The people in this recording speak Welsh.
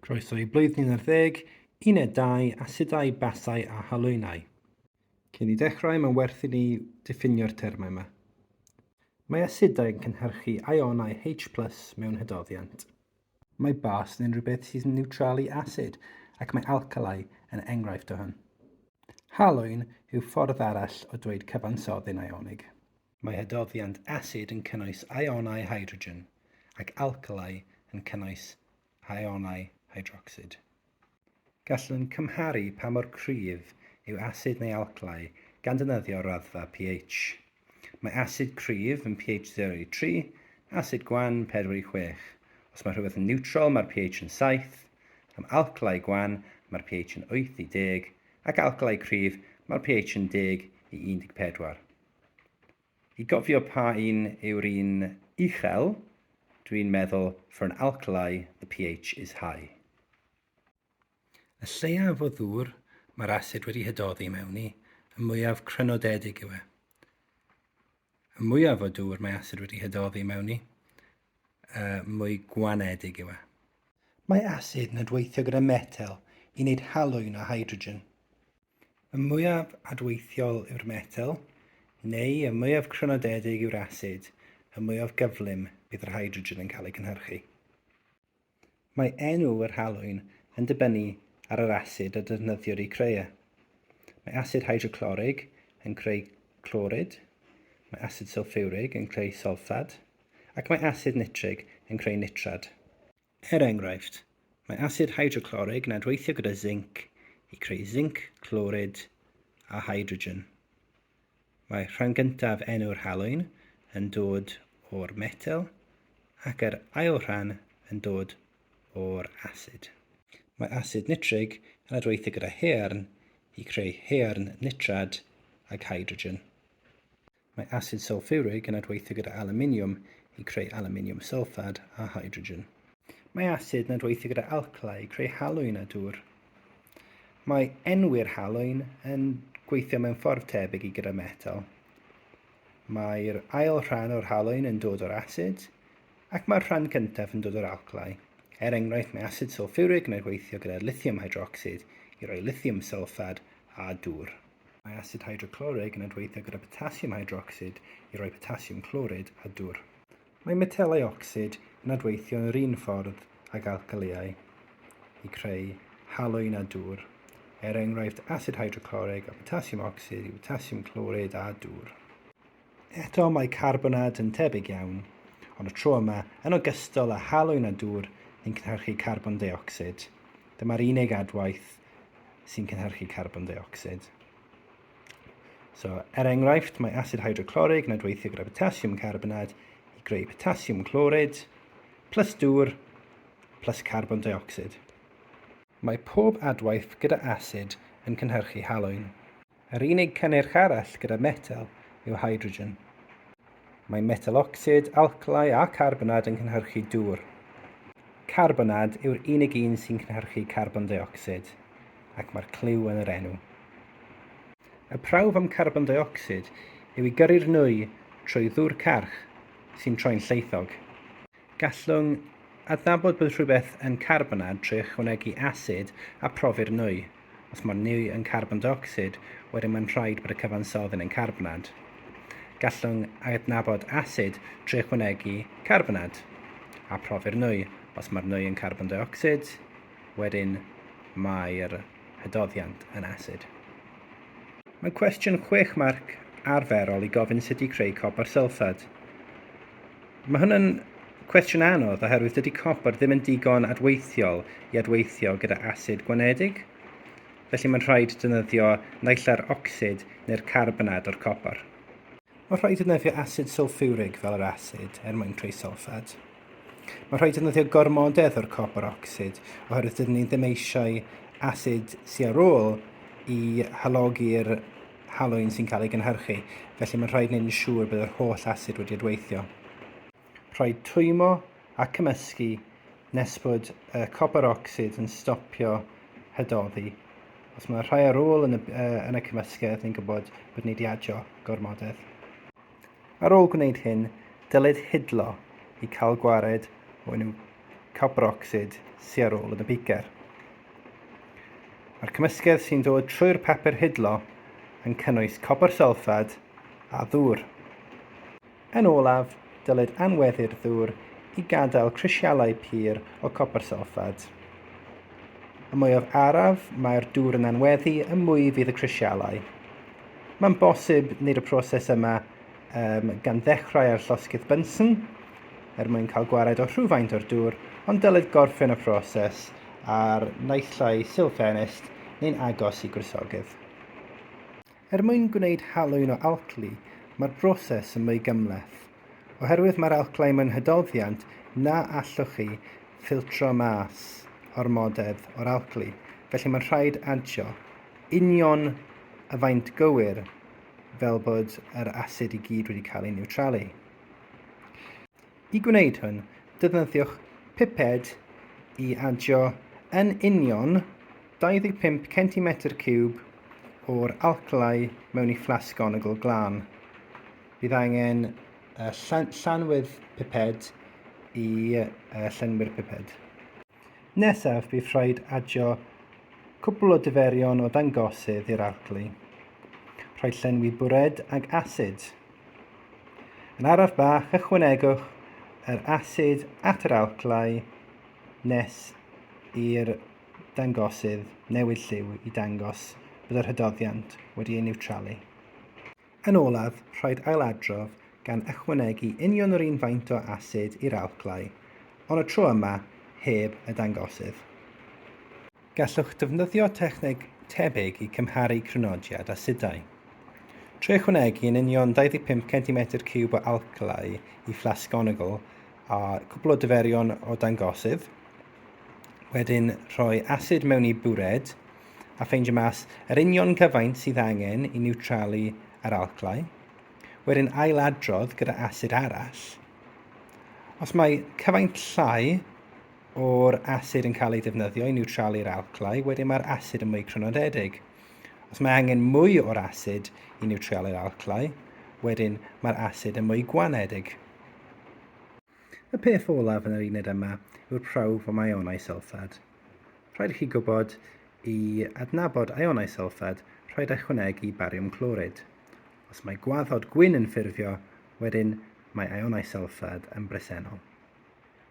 Croeso i Blwyddyn 11, Uned 2, Asidau, basau a halwynau. Cyn i dechrau, mae'n werth i ni diffinio'r termau yma. Mae asidau yn cynhyrchu ionau H+ mewn hydoddiant. Mae bas yn unrhyw beth sydd yn niwtralu asid, ac mae alcalau yn enghraifft o hyn. Halwyn yw ffordd arall o dweud cyfansoddyn ionig. Mae hydoddiant asid yn cynnwys ionau hydrogen, ac alcalau yn cynnwys ionau hydrocsid. Gallwn cymharu pa mor cryf yw asid neu alcalau gan defnyddio raddfa pH. Mae asid cryf yn pH 0 i 3, asid gwan 4 i 6. Os mae rhywbeth yn niwtral, mae'r pH yn 7, am alcalau gwan, mae'r pH yn 8 i 10, ac alcalau cryf, mae'r pH yn 10 i 14. I gofio pa un yw'r un uchel, dwi'n meddwl for an alkali, the pH is high. Y lleiaf o ddŵr mae'r asid wedi hydoddi mewn i, y mwyaf crynodedig yw e. Y mwyaf o dŵr mae asid wedi hydoddi mewn i, mwy gwanedig yw e. Mae asid yn adweithio gyda metel i wneud halwyn o hydrogen. Y mwyaf adweithiol yw'r metel, neu y mwyaf crynodedig yw'r asid, y mwyaf gyflym bydd yr hydrogen yn cael ei cynhyrchu. Mae enw yr halwyn yn dibynnu ar yr asid a defnyddiwyd i creu e. Mae asid hydroclorig yn creu clorid, mae asid sylffurig yn creu sylfad, ac mae asid nitrig yn creu nitrad. Enghraifft, mae asid hydroclorig yn adweithio gyda zinc i creu zinc, clorid a hydrogen. Mae rhan gyntaf enw'r halwyn yn dod o'r metel ac yr ail rhan yn dod o'r asid. Mae asid nitrig yn adweithio gyda haearn i creu haearn nitrad ac hydrogen. Mae asid sylffurig yn adweithio gyda aluminiwm i creu aluminiwm sylfad a hydrogen. Mae asid yn adweithio gyda alcalau i creu halwyn a dŵr. Mae enw'r halwyn yn gweithio mewn ffordd tebyg i gyda metel. Mae'r ail rhan o'r halwyn yn dod o'r asid, ac mae'r rhan cyntaf yn dod o'r alcalau. Enghraifft, mae asid sylffurig yn adweithio gyda lithium hydrocsid i roi lithium sylfad a dŵr. Mae asid hydroclorig yn adweithio gyda potassium hydrocsid i roi potassium clorid a dŵr. Mae metelau ocsid yn adweithio yn yr un ffordd ag alcalau i creu halwyn a dŵr. Enghraifft, asid hydroclorig a potassium ocsid i potassium clorid a dŵr. Eto mae carbonad yn tebyg iawn, ond y tro yma yn ogystal â halwyn a dŵr yn cynhyrchu carbon dioxid. Dyma'r unig adwaith sy'n cynhyrchu carbon dioxid. Enghraifft, mae asid hydroclorig yn adweithio gyda potassium carbonad i greu potassium clorid, plus dŵr, plus carbon dioxid. Mae pob adwaith gyda asid yn cynhyrchu halwyn. Yr unig cynnyrch arall gyda metel yw hydrogen. Mae metal ocsid, alcalau a carbonad yn cynhyrchu dŵr. Carbonad yw'r unig un sy'n cynhyrchu carbon dioxid, ac mae'r cliw yn yr enw. Y prawf am carbon dioxid yw i gyrru'r nwy trwy ddŵr carch sy'n troi'n lleithog. Gallwn adnabod bod rhywbeth yn carbonad trwy ychwanegu asid a profi'r nwy. Os mae'r nwy yn carbon dioxid, wedyn mae'n rhaid bod y cyfansoddyn yn carbonad. Gallwn adnabod asid trwy ychwanegu carbonad a profi'r nwy. Os mae'r nwy yn carbon dioxid, wedyn mae'r hydoddiant yn asid. Mae cwestiwn 6 marc arferol i gofyn sut i creu copr sylfad. Mae hwn yn cwestiwn anodd oherwydd dydy copr ddim yn digon adweithiol i adweithio gyda asid gwanedig. Felly mae'n rhaid defnyddio naill ar ocsid neu'r carbonad o'r copr. Mae'n rhaid defnyddio asid sylffurig fel yr asid mwyn creu sylfad. Mae'n rhaid defnyddio gormodedd o'r copr ocsid oherwydd dydyn ni ddim eisiau asid sy'n ar ôl i halogi'r halwyn sy'n cael ei gynhyrchu, felly mae'n rhaid wneud yn siŵr bydd yr holl asid wedi adweithio. Rhaid twymo a cymysgu nes bod y copr ocsid yn stopio hydoddi. Os mae rhai ar ôl yn y cymysgedd, ni'n gwybod bod ni wedi adio gormodedd. Ar ôl gwneud hyn, dylid hidlo i cael gwared o enw copr ocsid sy'n ar ôl yn y bicer. Mae'r cymysgedd sy'n dod trwy'r papur hidlo yn cynnwys copr sylfad a ddŵr. Yn olaf, dylid anweddu'r ddŵr i gadael crisialau pur o copr sylfad. Y mwyaf araf mae'r dŵr yn anweddu, y mwy fydd y crisialau. Mae'n bosib wneud y proses yma gan ddechrau ar llosgi'r Bunsen, mwyn cael gwared o rhywfaint o'r dŵr, ond dylid gorffen y proses ar naillau sylfenist neu'n agos i gwrysogydd. Mwyn gwneud halwyn o alcli, mae'r broses yn mwy gymleth. Oherwydd mae'r alclau mewn hydoddiant, na allwch chi ffiltro mas ormodedd o'r alcli. Felly mae'n rhaid adio union y faint gywir fel bod yr asid i gyd wedi cael ei niwtralu. I gwneud hwn, defnyddiwch piped i adio yn union 25 cm3 o'r alclau mewn i fflasgonogl glân. Bydd angen llanwydd piped i llenwi'r piped. Nesaf, bydd rhaid adio cwbl o diferion o dangosydd i'r alcli. Rhaid llenwi bwred ag asid. Yn araf bach, ychwanegwch yr asid at yr alclau nes i'r dangosydd newid lliw i dangos bydd yr hydoddiant wedi ei niwtralu. Yn olaf, rhaid ailadrodd gan ychwanegu union yr un faint o asid i'r alclau, ond y tro yma heb y dangosydd. Gallwch defnyddio techneg tebyg i cymharu crynodiad asidau. Trwy ychwanegu yn union 25 cm3 o alclau i fflasgonogl a cwbl o diferion o dangosydd, wedyn rhoi asid mewn i bwred a ffeindio mas yr union cyfaint sydd angen i niwtralu yr alclau, wedyn ailadrodd gyda asid arall. Os mae cyfaint llai o'r asid yn cael ei defnyddio i niwtralu'r alclau, wedyn mae'r asid yn mwy crynodedig. Os mae angen mwy o'r asid i niwtralu'r alclau, wedyn mae'r asid yn mwy gwanedig. Y peth olaf yn yr uned yma yw'r prawf o ionau sylfad. Rhaid i chi gwybod i adnabod ionau sylfad, rhaid ychwanegu bariwm clorid. Os mae gwaddod gwyn yn ffurfio, wedyn mae ionau sylfad yn bresennol.